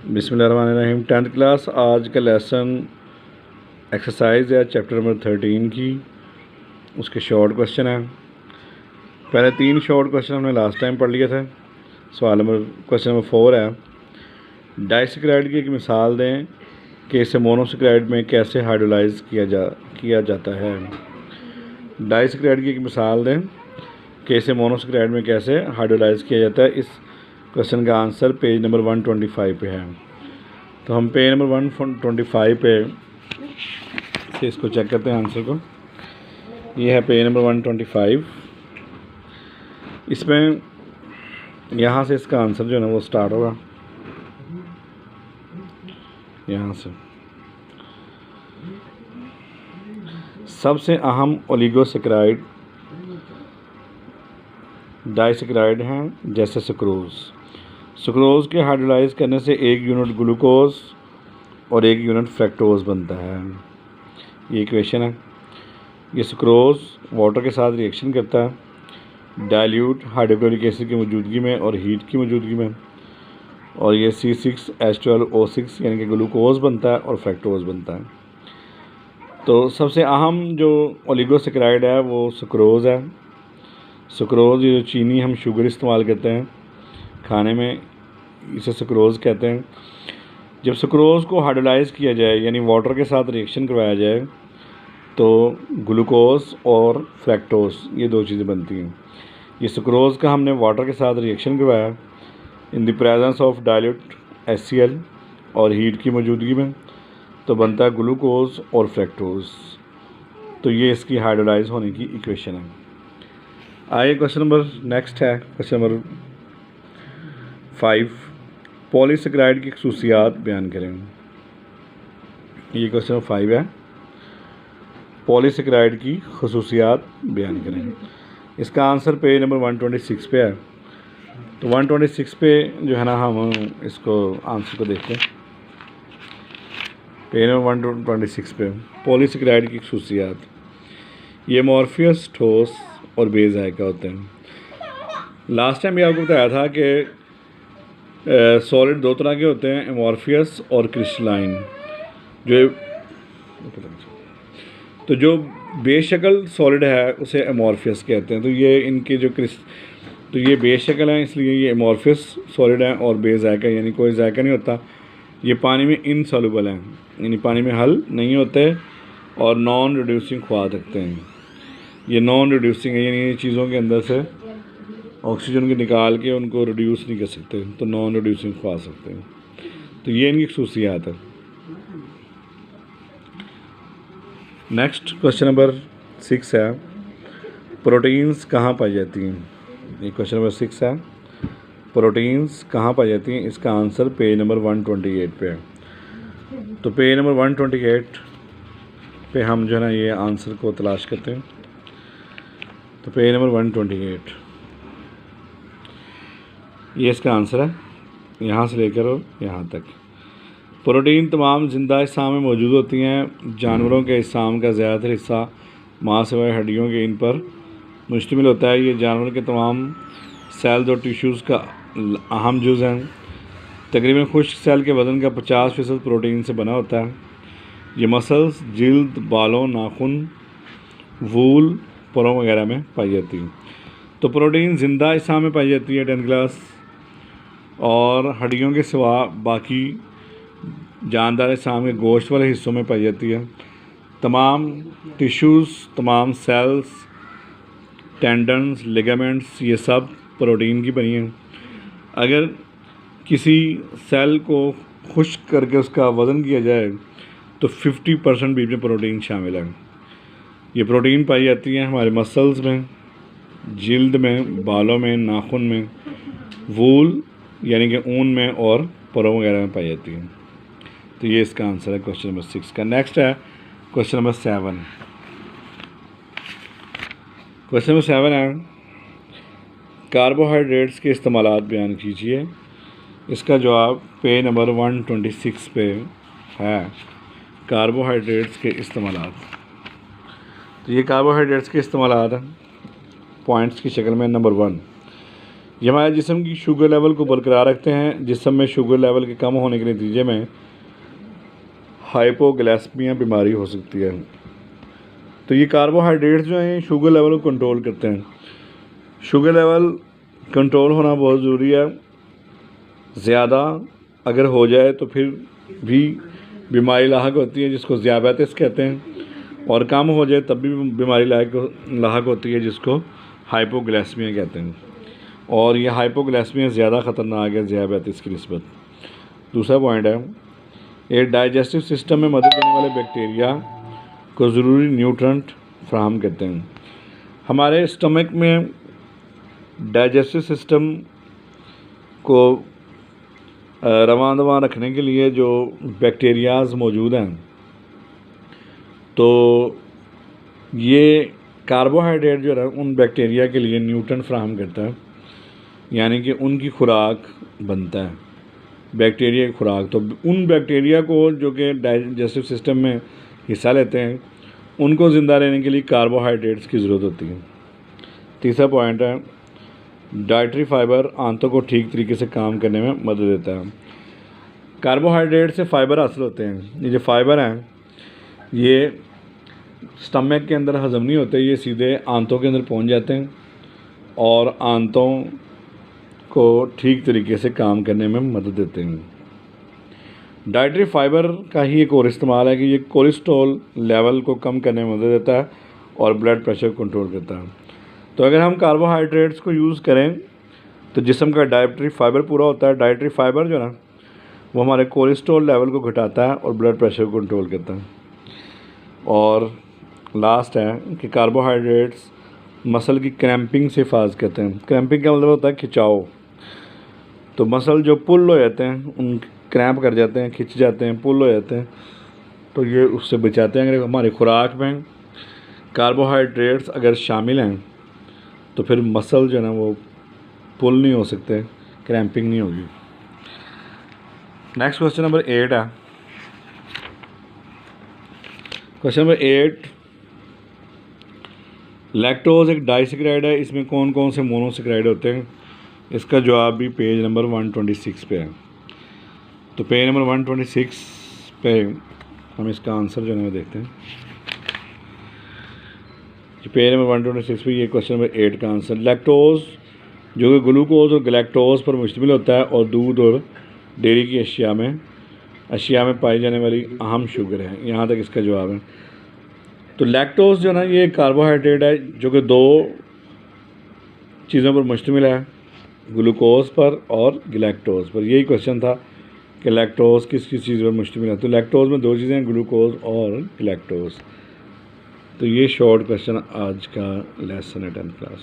बिस्मिल्लाहिर्रहमानिर्रहीम। 10th class आज का लेसन एक्सरसाइज है चैप्टर नंबर 13 की, उसके शॉर्ट क्वेश्चन हैं। पहले 3 शॉर्ट क्वेश्चन हमने लास्ट टाइम पढ़ लिए थे। क्वेश्चन नंबर 4 है, डाइसेक्राइड की एक मिसाल दें कि इसे मोनोसेक्राइड में कैसे हाइड्रोलाइज किया जाता है। डाइसेक्राइड की एक मिसाल दें कि इसे मोनोसेक्राइड में कैसे हाइड्रोलाइज किया जाता है। इस क्वेश्चन का आंसर पेज नंबर 125 पे है। तो हम पेज नंबर 125 पे से इसको चेक करते हैं आंसर को। ये है पेज नंबर 125। इसमें यहाँ से इसका आंसर जो है ना वो स्टार्ट होगा, यहाँ से। सबसे अहम ओलिगोसेक्राइड डाइसेक्राइड हैं जैसे सुक्रोज़ के हाइड्रोलाइज करने से 1 यूनिट ग्लूकोज और 1 यूनिट फ्रक्टोज बनता है। ये इक्वेशन है। ये सुक्रोज़ वाटर के साथ रिएक्शन करता है डाइल्यूट हाइड्रोक्लोरिक एसिड की मौजूदगी में और हीट की मौजूदगी में, और ये C6H12O6 यानी कि ग्लूकोज बनता है और फ्रक्टोज बनता है। तो सबसे अहम जो ओलिगोसेक्राइड है वो सुक्रोज़ है। सुक्रोज़ ये जो चीनी हम शुगर इस्तेमाल करते हैं खाने में, इसे सुक्रोज़ कहते हैं। जब सुक्रोज़ को हाइड्रोलाइज किया जाए यानी वाटर के साथ रिएक्शन करवाया जाए तो ग्लूकोज और फ्रक्टोज ये 2 चीज़ें बनती हैं। ये सुक्रोज़ का हमने वाटर के साथ रिएक्शन करवाया in the presence of dilute HCl और हीट की मौजूदगी में, तो बनता है ग्लूकोज और फ्रक्टोज। तो ये इसकी हाइड्रोलाइज होने की इक्वेशन है। आइए क्वेश्चन नंबर नेक्स्ट है, क्वेश्चन नंबर 5, पॉलीसेक्राइड की खसूसियात बयान करें। ये क्वेश्चन नंबर 5 है, पॉलीसेक्राइड की खसूसियात बयान करें। इसका आंसर पेज नंबर 126 पे है। तो 126 पे जो है ना हम इसको आंसर को देखते हैं। पेज नंबर 126 पे पॉलीसेक्राइड की खसूसियात, ये अमोर्फियस, ठोस और बेजायका होते हैं। लास्ट टाइम भी आपको बताया था कि सॉलिड 2 तरह के होते हैं, अमोर्फियस और क्रिस्टलाइन। जो बेशकल सॉलिड है उसे अमोर्फियस कहते हैं। तो ये इनके तो ये बेशकल हैं, इसलिए ये अमोर्फियस सॉलिड हैं, और बेजायका यानी कोई जायका नहीं होता। ये पानी में इनसॉल्युबल हैं, यानी पानी में हल नहीं होते, और नॉन रिड्यूसिंग ख्वास रखते हैं। ये नॉन रिड्यूसिंग है, यानी चीज़ों के अंदर से ऑक्सीजन को निकाल के उनको रिड्यूस नहीं कर सकते, तो नॉन रिड्यूसिंग ख्वास रखते हैं। तो ये इनकी खसूसियात है। नेक्स्ट क्वेश्चन नंबर 6 है, प्रोटीन्स कहाँ पाई जाती हैं। ये क्वेश्चन नंबर 6 है, प्रोटीन्स कहाँ पाई जाती हैं। इसका आंसर पेज नंबर 128 पे है। तो पेज नंबर 128 पे हम जो है ना ये आंसर को तलाश करते हैं। तो पेज नंबर 128 ये इसका आंसर है, यहाँ से लेकर और यहाँ तक। प्रोटीन तमाम जिंदा अजसाम में मौजूद होती हैं। जानवरों के अजसाम का ज़्यादातर हिस्सा मांस सिवाय हड्डियों के इन पर मुश्तमिल होता है। ये जानवर के तमाम सेल्स और टिश्यूज़ का अहम जुज़ हैं। तकरीबन खुश्क सेल के वज़न का 50% प्रोटीन से बना होता है। ये मसल्स, जिल्द, बालों, नाखून, वूल, परों वगैरह में पाई जाती है। तो प्रोटीन ज़िंदा अजसाम में पाई जाती है 10th क्लास, और हड्डियों के सिवा बाकी जानदार अजसाम के गोश्त वाले हिस्सों में पाई जाती है। तमाम टिश्यूज़, तमाम सेल्स, टेंडन्स, लिगामेंट्स ये सब प्रोटीन की बनी हैं। अगर किसी सेल को खुश्क करके उसका वज़न किया जाए तो 50% बीच में प्रोटीन शामिल है। ये प्रोटीन पाई जाती है हमारे मसल्स में, जिल्द में, बालों में, नाखून में, वूल यानी कि ऊन में, और परों वगैरह में पाई जाती है। तो ये इसका आंसर है क्वेश्चन नंबर 6 का। नेक्स्ट है क्वेश्चन नंबर 7। क्वेश्चन नंबर 7 है, कार्बोहाइड्रेट्स के इस्तेमालात बयान कीजिए। इसका जवाब पेज नंबर 126 पे है, कार्बोहाइड्रेट्स के इस्तेमालात। तो ये कार्बोहाइड्रेट्स के इस्तेमालात हैं पॉइंट्स की शक्ल में। नंबर 1, ये हमारे जिस्म की शुगर लेवल को बरकरार रखते हैं। जिस्म में शुगर लेवल के कम होने के नतीजे में हाइपोग्लाइसेमिया बीमारी हो सकती है। तो ये कार्बोहाइड्रेट्स जो हैं शुगर लेवल को कंट्रोल करते हैं। शुगर लेवल कंट्रोल होना बहुत ज़रूरी है। ज़्यादा अगर हो जाए तो फिर भी बीमारी लाहक होती है जिसको ज़ियाबेतिस कहते हैं, और कम हो जाए तब भी बीमारी लाहक होती है जिसको हाइपोग्लाइसेमिया कहते हैं। और ये हाइपोग्लाइसेमिया ज़्यादा ख़तरनाक है ज़ियाबेतिस की निस्बत। दूसरा पॉइंट है, ये डाइजेस्टिव सिस्टम में मदद देने वाले बैक्टीरिया को ज़रूरी न्यूट्रेंट फराहम करते हैं। हमारे स्टमक में डाइजेस्टिव सिस्टम को रवां रखने के लिए जो बैक्टीरियाज़ मौजूद हैं, तो ये कार्बोहाइड्रेट जो है उन बैक्टीरिया के लिए न्यूट्रेंट फराहम करता है, यानी कि उनकी खुराक बनता है, बैक्टीरिया की खुराक। तो उन बैक्टीरिया को जो कि डाइजेस्टिव सिस्टम में हिस्सा लेते हैं, उनको ज़िंदा रहने के लिए कार्बोहाइड्रेट्स की ज़रूरत होती है। तीसरा पॉइंट है, डाइटरी फाइबर आंतों को ठीक तरीके से काम करने में मदद देता है। कार्बोहाइड्रेट से फ़ाइबर हासिल होते हैं। ये जो फाइबर हैं ये स्टमक के अंदर हज़म नहीं होते, ये सीधे आंतों के अंदर पहुंच जाते हैं और आंतों को ठीक तरीके से काम करने में मदद देते हैं। डाइटरी फाइबर का ही एक और इस्तेमाल है कि ये कोलेस्ट्रॉल लेवल को कम करने में मदद देता है और ब्लड प्रेशर को कंट्रोल करता है। तो अगर हम कार्बोहाइड्रेट्स को यूज़ करें तो जिस्म का डाइटरी फाइबर पूरा होता है। डाइटरी फाइबर जो ना वो हमारे कोलेस्ट्रॉल लेवल को घटाता है और ब्लड प्रेशर को कंट्रोल करता है। और लास्ट है कि कार्बोहाइड्रेट्स मसल की क्रैम्पिंग से हिफाजत करते हैं। क्रैम्पिंग का मतलब होता है खिंचाव। तो मसल जो पुल हो जाते हैं, उन क्रैम्प कर जाते हैं, खिंच जाते हैं, पुल हो जाते हैं, तो ये उससे बचाते हैं। अगर हमारी खुराक में कार्बोहाइड्रेट्स अगर शामिल हैं तो फिर मसल जो है ना वो पुल नहीं हो सकते, क्रैम्पिंग नहीं होगी। नेक्स्ट क्वेश्चन नंबर 8 है। क्वेश्चन नंबर 8, लैक्टोज एक डाइसेक्राइड है, इसमें कौन कौन से मोनोसेक्राइड होते हैं? इसका जवाब भी पेज नंबर 126 पे है। तो पेज नंबर 126 पे हम इसका आंसर जो है वो देखते हैं। पेज नंबर 126 पे ये क्वेश्चन नंबर 8 का आंसर, लैक्टोज जो कि ग्लूकोज और गलैक्टोज पर मुश्तमिल होता है और दूध और डेयरी की अशिया में पाई जाने वाली अहम शुगर है। यहाँ तक इसका जवाब है। तो लैक्टोज जो ना ये कार्बोहाइड्रेट है जो कि 2 चीज़ों पर मुश्तमिल है, ग्लूकोज पर और गलैक्टोज पर। यही क्वेश्चन था कि लैक्टोज किस चीज़ पर मुश्तमिल है। तो लैक्टोज में 2 चीज़ें हैं, ग्लूकोज और गलैक्टोज। तो ये शॉर्ट क्वेश्चन आज का लेसन है 10th क्लास।